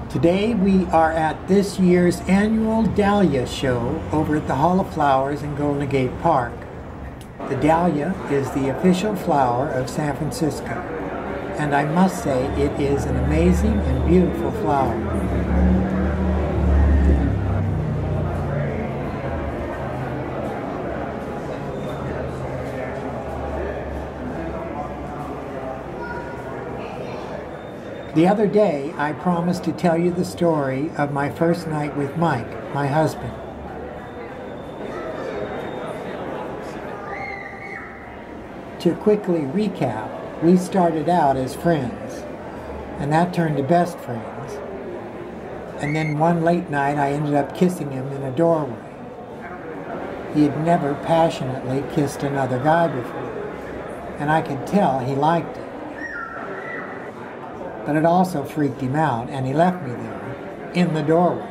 Today we are at this year's annual Dahlia show over at the Hall of Flowers in Golden Gate Park. The Dahlia is the official flower of San Francisco, and I must say it is an amazing and beautiful flower. The other day, I promised to tell you the story of my first night with Mike, my husband. To quickly recap, we started out as friends, and that turned to best friends. And then one late night, I ended up kissing him in a doorway. He had never passionately kissed another guy before, and I could tell he liked it. But it also freaked him out, and he left me there, in the doorway.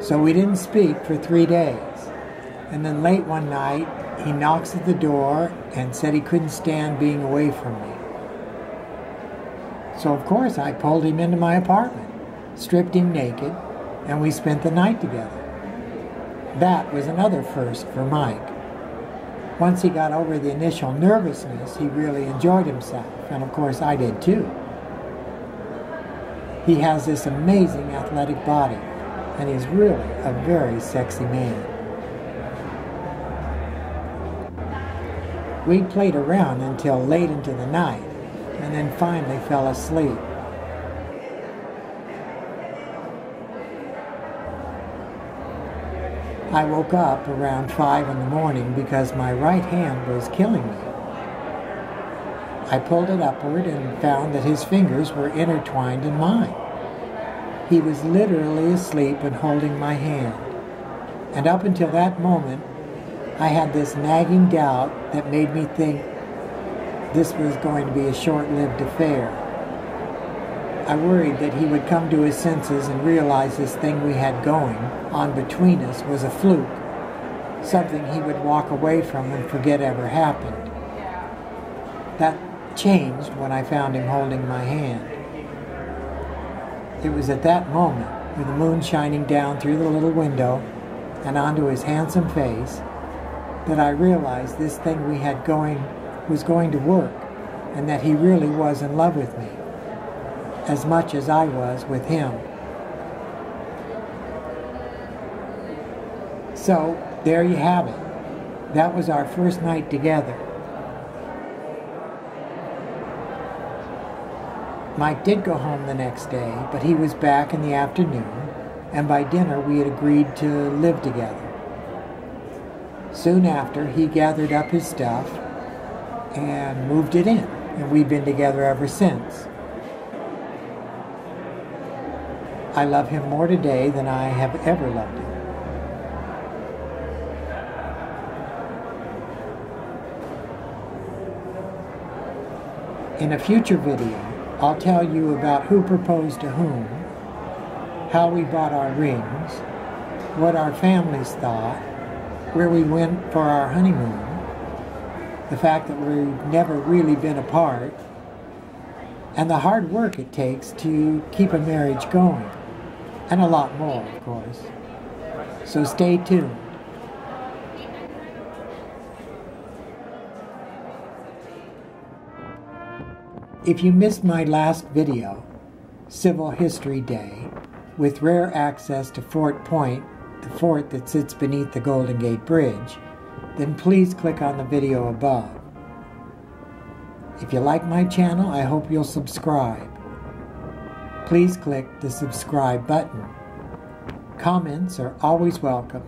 So we didn't speak for 3 days. And then late one night, he knocks at the door and said he couldn't stand being away from me. So of course I pulled him into my apartment, stripped him naked, and we spent the night together. That was another first for Mike. Once he got over the initial nervousness, he really enjoyed himself, and of course I did too. He has this amazing athletic body, and he's really a very sexy man. We played around until late into the night, and then finally fell asleep. I woke up around 5 in the morning because my right hand was killing me. I pulled it upward and found that his fingers were intertwined in mine. He was literally asleep and holding my hand. And up until that moment, I had this nagging doubt that made me think this was going to be a short-lived affair. I worried that he would come to his senses and realize this thing we had going on between us was a fluke, something he would walk away from and forget ever happened. That changed when I found him holding my hand. It was at that moment, with the moon shining down through the little window and onto his handsome face, that I realized this thing we had going was going to work, and that he really was in love with me, as much as I was with him. So, there you have it. That was our first night together. Mike did go home the next day, but he was back in the afternoon, and by dinner we had agreed to live together. Soon after, he gathered up his stuff and moved it in, and we've been together ever since. I love him more today than I have ever loved him. In a future video, I'll tell you about who proposed to whom, how we bought our rings, what our families thought, where we went for our honeymoon, the fact that we've never really been apart, and the hard work it takes to keep a marriage going. And a lot more, of course. So stay tuned. If you missed my last video, Civil History Day, with rare access to Fort Point, the fort that sits beneath the Golden Gate Bridge, then please click on the video above. If you like my channel, I hope you'll subscribe. Please click the subscribe button. Comments are always welcome.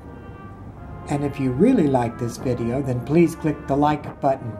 And if you really like this video, then please click the like button.